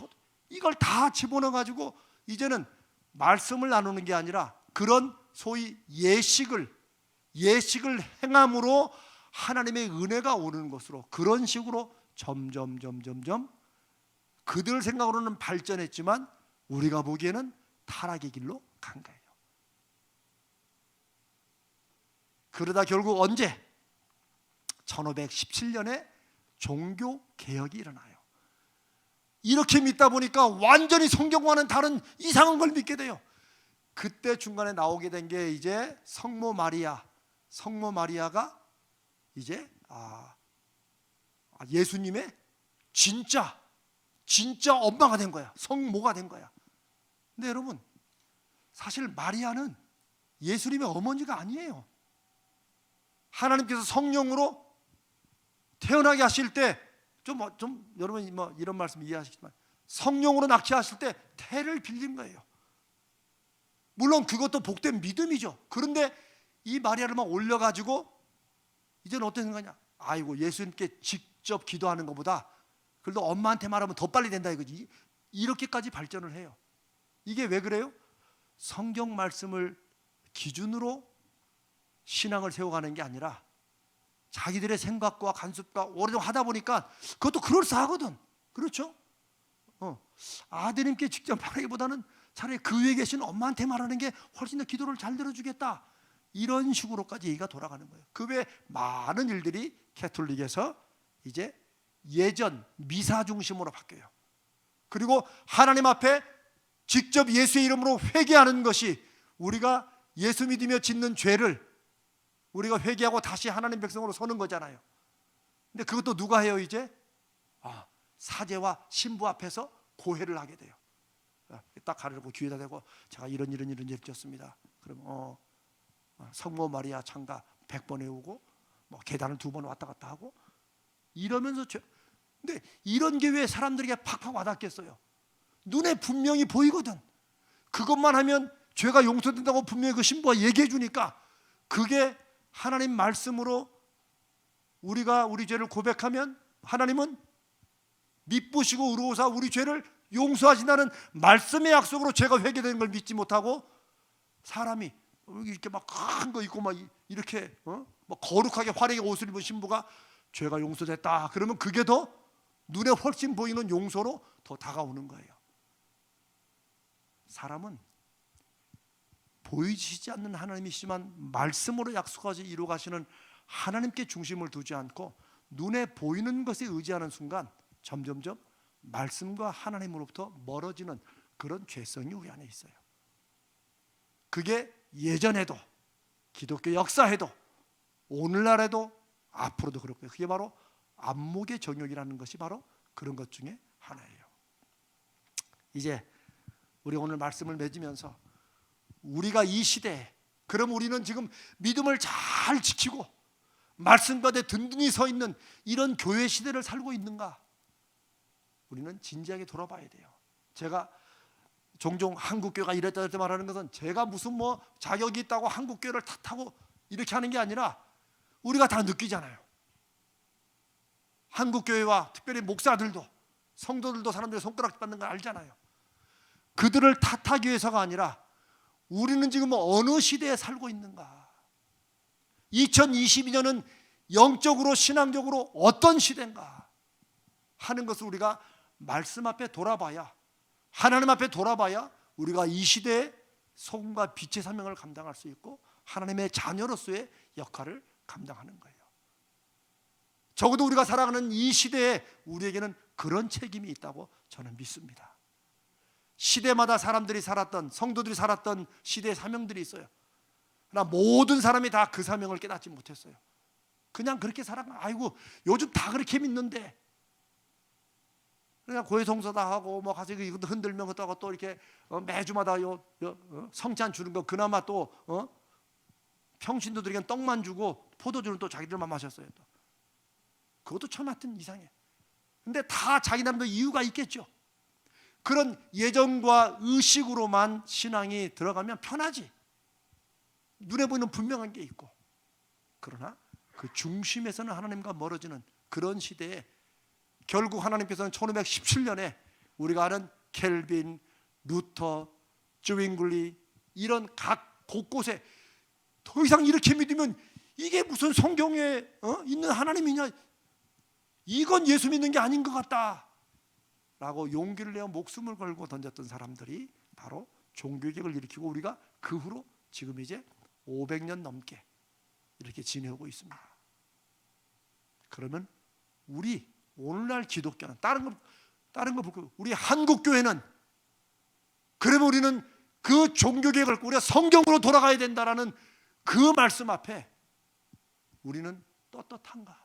이걸 다 집어넣어 가지고 이제는 말씀을 나누는 게 아니라 그런 소위 예식을 행함으로 하나님의 은혜가 오르는 것으로, 그런 식으로 점점 그들 생각으로는 발전했지만 우리가 보기에는 타락의 길로 간 거예요. 그러다 결국 언제? 1517년에 종교 개혁이 일어나요. 이렇게 믿다 보니까 완전히 성경과는 다른 이상한 걸 믿게 돼요. 그때 중간에 나오게 된 게 이제 성모 마리아가 이제 예수님의 진짜 엄마가 된 거야. 성모가 된 거야. 근데 여러분, 사실 마리아는 예수님의 어머니가 아니에요. 하나님께서 성령으로 태어나게 하실 때 여러분 이런 말씀 이해하시지만 성령으로 낳게 하실 때 태를 빌린 거예요. 물론 그것도 복된 믿음이죠. 그런데 이 마리아를 막 올려가지고 이제는 어떤 생각이냐? 아이고, 예수님께 직접 기도하는 것보다 그래도 엄마한테 말하면 더 빨리 된다 이거지. 이렇게까지 발전을 해요. 이게 왜 그래요? 성경 말씀을 기준으로 신앙을 세워가는 게 아니라 자기들의 생각과 간섭과 오래동안 하다 보니까 그것도 그럴싸하거든. 그렇죠? 아드님께 직접 말하기보다는 차라리 그 위에 계신 엄마한테 말하는 게 훨씬 더 기도를 잘 들어주겠다. 이런 식으로까지 얘기가 돌아가는 거예요. 그 외에 많은 일들이 캐톨릭에서 이제 예전 미사 중심으로 바뀌어요. 그리고 하나님 앞에 직접 예수의 이름으로 회개하는 것이, 우리가 예수 믿으며 짓는 죄를 우리가 회개하고 다시 하나님 백성으로 서는 거잖아요. 근데 그것도 누가 해요? 이제 사제와 신부 앞에서 고해를 하게 돼요. 딱 가르고 귀에다 대고 제가 이런 죄를 지었습니다. 그럼 성모 마리아 창가 100번 외우고 계단을 2번 왔다 갔다 하고 이러면서 근데 이런 게 왜 사람들에게 팍팍 와닿겠어요? 눈에 분명히 보이거든. 그것만 하면 죄가 용서된다고 분명히 그 신부가 얘기해 주니까, 그게 하나님 말씀으로 우리가 우리 죄를 고백하면 하나님은 미쁘시고 의로우사 우리 죄를 용서하신다는 말씀의 약속으로 죄가 회개되는 걸 믿지 못하고, 사람이 이렇게 막 큰 거 입고 막 이렇게 막 거룩하게 화려하게 옷을 입은 신부가 죄가 용서됐다 그러면 그게 더 눈에 훨씬 보이는 용서로 더 다가오는 거예요. 사람은 보이시지 않는 하나님이시지만 말씀으로 약속하시 이루어 가시는 하나님께 중심을 두지 않고 눈에 보이는 것에 의지하는 순간 점점점 말씀과 하나님으로부터 멀어지는 그런 죄성이 우리 안에 있어요. 그게 예전에도 기독교 역사에도 오늘날에도 앞으로도 그렇고요. 그게 바로 안목의 정욕이라는 것이 바로 그런 것 중에 하나예요. 이제 우리 오늘 말씀을 맺으면서 우리가 이 시대에, 그럼 우리는 지금 믿음을 잘 지키고 말씀과에 든든히 서 있는 이런 교회 시대를 살고 있는가? 우리는 진지하게 돌아봐야 돼요. 제가 종종 한국교회가 이랬다 저랬다 말하는 것은 제가 무슨 자격이 있다고 한국교회를 탓하고 이렇게 하는 게 아니라 우리가 다 느끼잖아요. 한국교회와 특별히 목사들도 성도들도 사람들이 손가락 받는 걸 알잖아요. 그들을 탓하기 위해서가 아니라 우리는 지금 어느 시대에 살고 있는가? 2022년은 영적으로 신앙적으로 어떤 시대인가 하는 것을 우리가 말씀 앞에 돌아봐야, 하나님 앞에 돌아봐야 우리가 이 시대의 소금과 빛의 사명을 감당할 수 있고 하나님의 자녀로서의 역할을 감당하는 거예요. 적어도 우리가 살아가는 이 시대에 우리에게는 그런 책임이 있다고 저는 믿습니다. 시대마다 사람들이 살았던, 성도들이 살았던 시대의 사명들이 있어요. 그러나 모든 사람이 다 그 사명을 깨닫지 못했어요. 그냥 그렇게 살아가. 아이고 요즘 다 그렇게 믿는데, 그냥 고해성사다 하고 가서 이것도 흔들면 그것도 하고 또 이렇게 매주마다 성찬 주는 거 그나마 또 평신도들에게는 떡만 주고 포도주는 또 자기들만 마셨어요. 또 그것도 처음 하여튼 이상해. 근데 다 자기 나름대로 이유가 있겠죠. 그런 예정과 의식으로만 신앙이 들어가면 편하지. 눈에 보이는 분명한 게 있고, 그러나 그 중심에서는 하나님과 멀어지는 그런 시대에 결국 하나님께서는 1517년에 우리가 아는 켈빈, 루터, 즈윙글리 이런 각 곳곳에 더 이상 이렇게 믿으면 이게 무슨 성경에 있는 하나님이냐, 이건 예수 믿는 게 아닌 것 같다 라고 용기를 내어 목숨을 걸고 던졌던 사람들이 바로 종교개혁을 일으키고 우리가 그 후로 지금 이제 500년 넘게 이렇게 지내오고 있습니다. 그러면 우리 오늘날 기독교는 다른 거 보고 우리 한국 교회는, 그러면 우리는 그 종교개혁을 우리가 성경으로 돌아가야 된다라는 그 말씀 앞에 우리는 떳떳한가?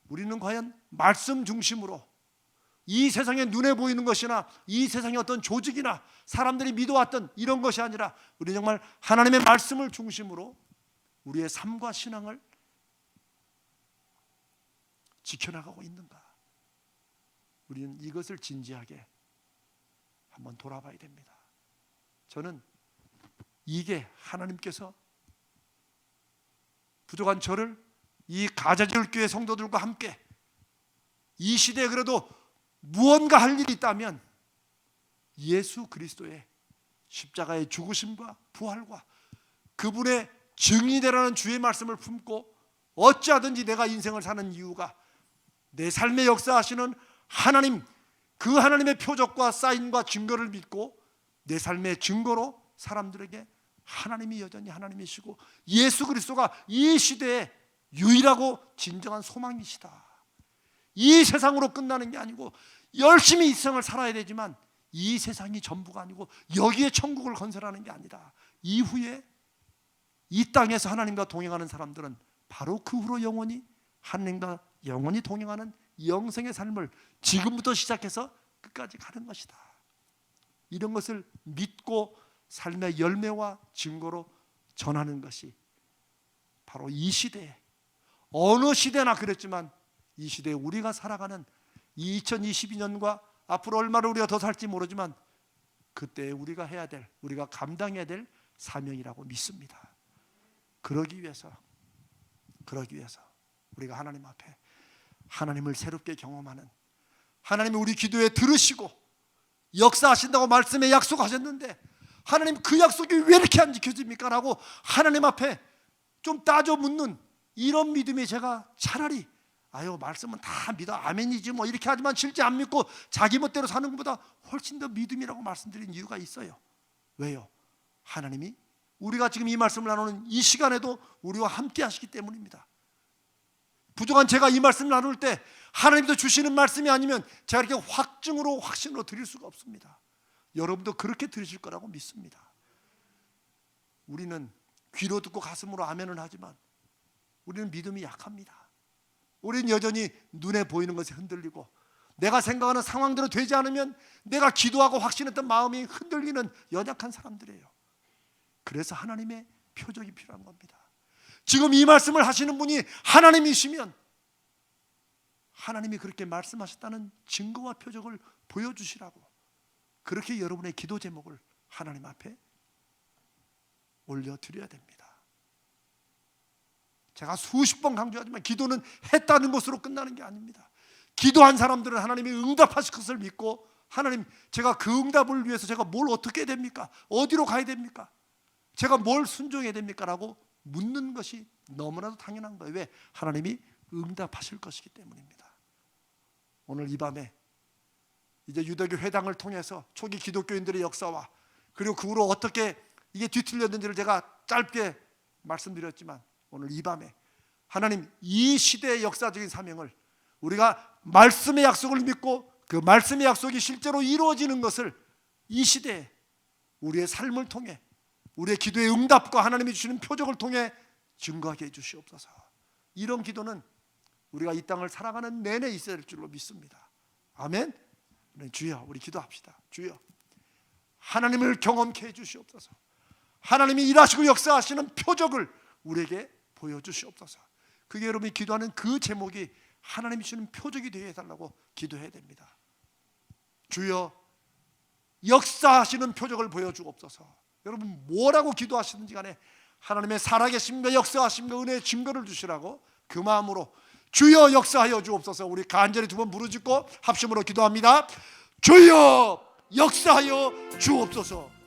우리는 과연 말씀 중심으로 이 세상에 눈에 보이는 것이나 이 세상의 어떤 조직이나 사람들이 믿어왔던 이런 것이 아니라 우리는 정말 하나님의 말씀을 중심으로 우리의 삶과 신앙을 지켜나가고 있는가? 우리는 이것을 진지하게 한번 돌아봐야 됩니다. 저는 이게 하나님께서 부족한 저를 이 가자지울 교회 성도들과 함께 이 시대에 그래도 무언가 할 일이 있다면 예수 그리스도의 십자가의 죽으심과 부활과 그분의 증인되라는 주의 말씀을 품고 어찌하든지 내가 인생을 사는 이유가 내 삶에 역사하시는 하나님, 그 하나님의 표적과 사인과 증거를 믿고 내 삶의 증거로 사람들에게 하나님이 여전히 하나님이시고 예수 그리스도가 이 시대에 유일하고 진정한 소망이시다. 이 세상으로 끝나는 게 아니고 열심히 이 세상을 살아야 되지만 이 세상이 전부가 아니고 여기에 천국을 건설하는 게 아니라 이후에 이 땅에서 하나님과 동행하는 사람들은 바로 그 후로 영원히 하나님과 영원히 동행하는 영생의 삶을 지금부터 시작해서 끝까지 가는 것이다. 이런 것을 믿고 삶의 열매와 증거로 전하는 것이 바로 이 시대에, 어느 시대나 그랬지만 이 시대에 우리가 살아가는 2022년과 앞으로 얼마를 우리가 더 살지 모르지만 그때 우리가 해야 될, 우리가 감당해야 될 사명이라고 믿습니다. 그러기 위해서 우리가 하나님 앞에 하나님을 새롭게 경험하는, 하나님이 우리 기도에 들으시고 역사하신다고 말씀에 약속하셨는데 하나님 그 약속이 왜 이렇게 안 지켜집니까? 라고 하나님 앞에 좀 따져 묻는 이런 믿음이, 제가 차라리 말씀은 다 믿어 아멘이지 뭐 이렇게 하지만 실제 안 믿고 자기 멋대로 사는 것보다 훨씬 더 믿음이라고 말씀드린 이유가 있어요. 왜요? 하나님이 우리가 지금 이 말씀을 나누는 이 시간에도 우리와 함께 하시기 때문입니다. 부족한 제가 이 말씀을 나눌 때 하나님도 주시는 말씀이 아니면 제가 이렇게 확신으로 드릴 수가 없습니다. 여러분도 그렇게 들으실 거라고 믿습니다. 우리는 귀로 듣고 가슴으로 아멘은 하지만 우리는 믿음이 약합니다. 우리는 여전히 눈에 보이는 것에 흔들리고 내가 생각하는 상황대로 되지 않으면 내가 기도하고 확신했던 마음이 흔들리는 연약한 사람들이에요. 그래서 하나님의 표적이 필요한 겁니다. 지금 이 말씀을 하시는 분이 하나님이시면 하나님이 그렇게 말씀하셨다는 증거와 표적을 보여주시라고, 그렇게 여러분의 기도 제목을 하나님 앞에 올려드려야 됩니다. 제가 수십 번 강조하지만 기도는 했다는 것으로 끝나는 게 아닙니다. 기도한 사람들은 하나님이 응답하실 것을 믿고, 하나님 제가 그 응답을 위해서 제가 뭘 어떻게 해야 됩니까? 어디로 가야 됩니까? 제가 뭘 순종해야 됩니까? 라고 묻는 것이 너무나도 당연한 거예요. 왜? 하나님이 응답하실 것이기 때문입니다. 오늘 이 밤에 이제 유대교 회당을 통해서 초기 기독교인들의 역사와 그리고 그 후로 어떻게 이게 뒤틀렸는지를 제가 짧게 말씀드렸지만 오늘 이 밤에 하나님 이 시대의 역사적인 사명을 우리가 말씀의 약속을 믿고 그 말씀의 약속이 실제로 이루어지는 것을 이 시대에 우리의 삶을 통해 우리의 기도의 응답과 하나님이 주시는 표적을 통해 증거하게 해주시옵소서. 이런 기도는 우리가 이 땅을 살아가는 내내 있어야 될 줄로 믿습니다. 아멘. 주여, 우리 기도합시다. 주여, 하나님을 경험케 해주시옵소서. 하나님이 일하시고 역사하시는 표적을 우리에게 보여주시옵소서. 그게 여러분이 기도하는 그 제목이 하나님이 주시는 표적이 되게 해달라고 기도해야 됩니다. 주여, 역사하시는 표적을 보여주옵소서. 여러분 뭐라고 기도하시든지 간에 하나님의 살아계심과 역사하심과 은혜의 증거를 주시라고 그 마음으로 주여 역사하여 주옵소서. 우리 간절히 두 번 부르짖고 합심으로 기도합니다. 주여 역사하여 주옵소서.